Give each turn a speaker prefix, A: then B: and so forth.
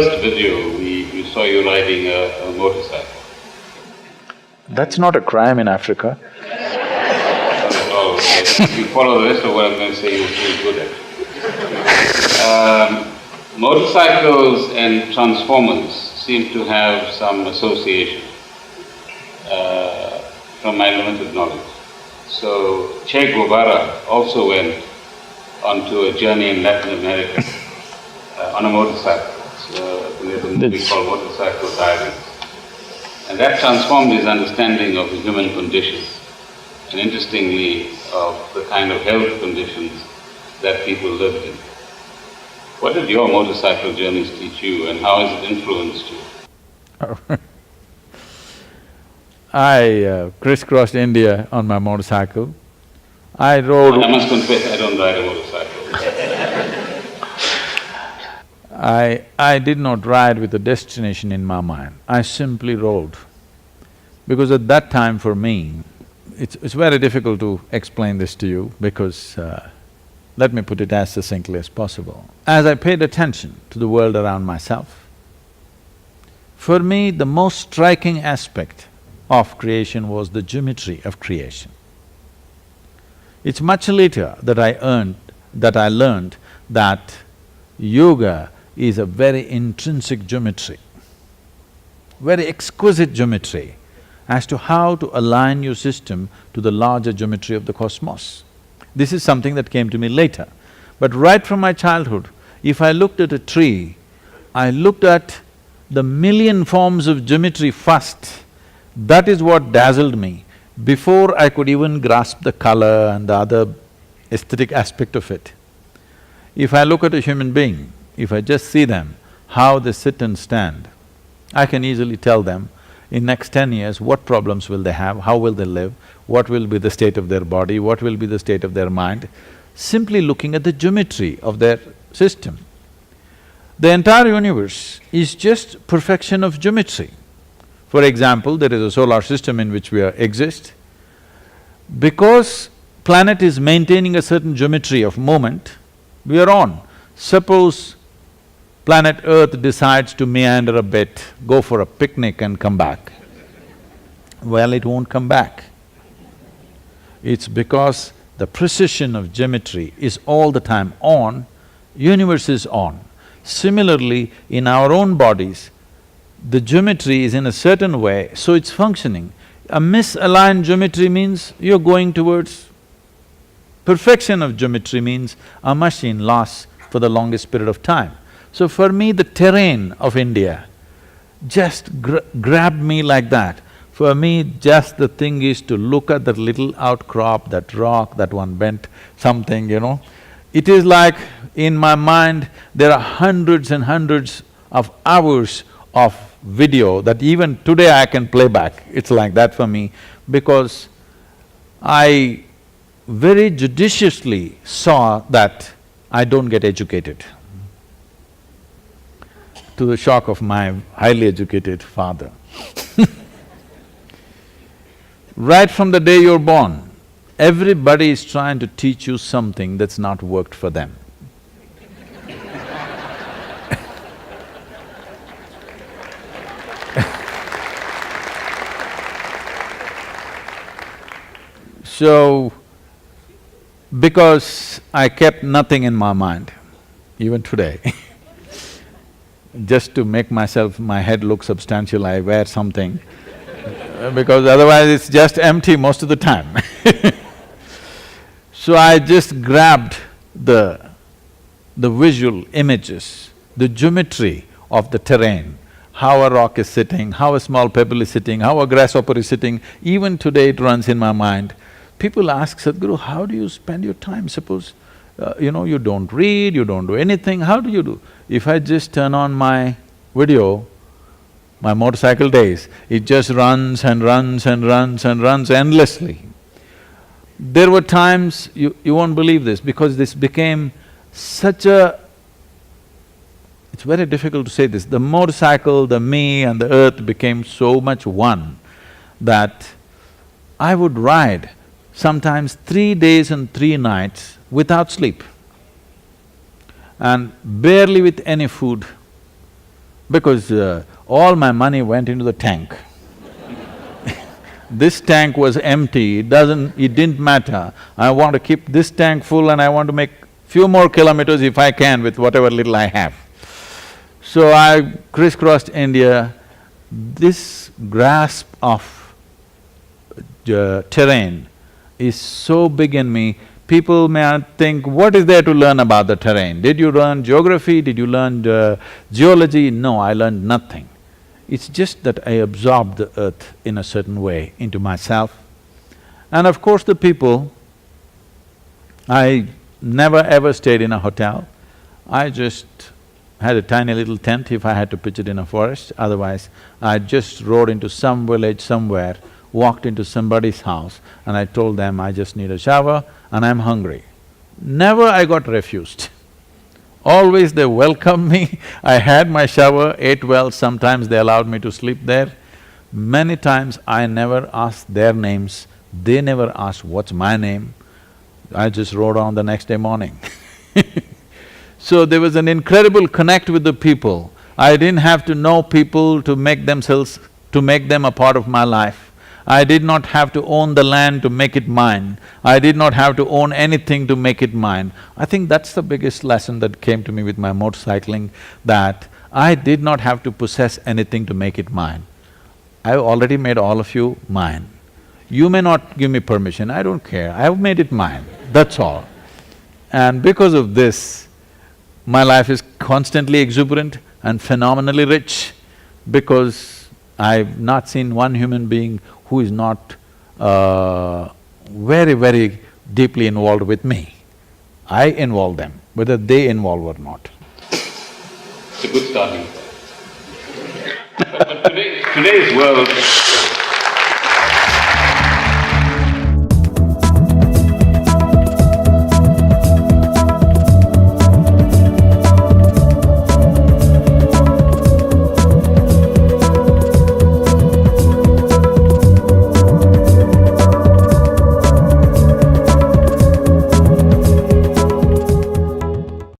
A: first video, we saw you riding a motorcycle.
B: That's not a crime in Africa.
A: Oh, if you follow the rest of what I'm going to say, you'll feel good at it. Motorcycles and transformers seem to have some association from my limited knowledge. So Che Guevara also went onto a journey in Latin America on a motorcycle. So there's a movie called Motorcycle Diaries. And that transformed his understanding of the human condition, and interestingly, of the kind of health conditions that people lived in. What did your motorcycle journeys teach you, and how has it influenced you?
B: I crisscrossed India on my motorcycle. I rode…
A: I must confess, I don't ride a motorcycle.
B: I did not ride with a destination in my mind, I simply rode. Because at that time for me, it's very difficult to explain this to you because let me put it as succinctly as possible. As I paid attention to the world around myself, for me the most striking aspect of creation was the geometry of creation. It's much later that I learned that yoga is a very intrinsic geometry, very exquisite geometry as to how to align your system to the larger geometry of the cosmos. This is something that came to me later. But right from my childhood, if I looked at a tree, I looked at the million forms of geometry first. That is what dazzled me, before I could even grasp the color and the other aesthetic aspect of it. If I look at a human being, if I just see them, how they sit and stand, I can easily tell them, in next 10 years, what problems will they have, how will they live, what will be the state of their body, what will be the state of their mind, simply looking at the geometry of their system. The entire universe is just perfection of geometry. For example, there is a solar system in which we exist. Because planet is maintaining a certain geometry of movement, we are on. Suppose planet Earth decides to meander a bit, go for a picnic and come back. Well, it won't come back. It's because the precision of geometry is all the time on, universe is on. Similarly, in our own bodies, the geometry is in a certain way, so it's functioning. A misaligned geometry means you're going towards… perfection of geometry means a machine lasts for the longest period of time. So for me, the terrain of India just grabbed me like that. For me, just the thing is to look at that little outcrop, that rock, that one bent something, you know. It is like, in my mind, there are hundreds and hundreds of hours of video that even today I can play back. It's like that for me, because I very judiciously saw that I don't get educated, to the shock of my highly educated father. Right from the day you're born, everybody is trying to teach you something that's not worked for them. So, because I kept nothing in my mind, even today just to make myself… my head look substantial, I wear something because otherwise it's just empty most of the time So I just grabbed the visual images, the geometry of the terrain, how a rock is sitting, how a small pebble is sitting, how a grasshopper is sitting. Even today it runs in my mind. People ask, Sadhguru, how do you spend your time? Suppose, you don't read, you don't do anything, how do you do? If I just turn on my video, my motorcycle days, it just runs and runs and runs and runs endlessly. There were times, you won't believe this, because this became such a… it's very difficult to say this, the motorcycle, the me and the earth became so much one that I would ride sometimes 3 days and 3 nights without sleep and barely with any food. because all my money went into the tank. This tank was empty, it didn't matter. I want to keep this tank full and I want to make few more kilometers if I can with whatever little I have. So I crisscrossed India. This grasp of terrain is so big in me. People may think, what is there to learn about the terrain? Did you learn geography? Did you learn geology? No, I learned nothing. It's just that I absorbed the earth in a certain way into myself. And of course the people, I never ever stayed in a hotel. I just had a tiny little tent if I had to pitch it in a forest. Otherwise, I just rode into some village somewhere, walked into somebody's house and I told them, I just need a shower and I'm hungry. Never I got refused. Always they welcomed me, I had my shower, ate well, sometimes they allowed me to sleep there. Many times I never asked their names, they never asked what's my name. I just rode on the next day morning. So there was an incredible connect with the people. I didn't have to know people to make them a part of my life. I did not have to own the land to make it mine. I did not have to own anything to make it mine. I think that's the biggest lesson that came to me with my motorcycling, that I did not have to possess anything to make it mine. I've already made all of you mine. You may not give me permission, I don't care, I've made it mine, that's all. And because of this, my life is constantly exuberant and phenomenally rich, because I've not seen one human being who is not very, very deeply involved with me. I involve them, whether they involve or not.
A: It's a good starting point. But today's world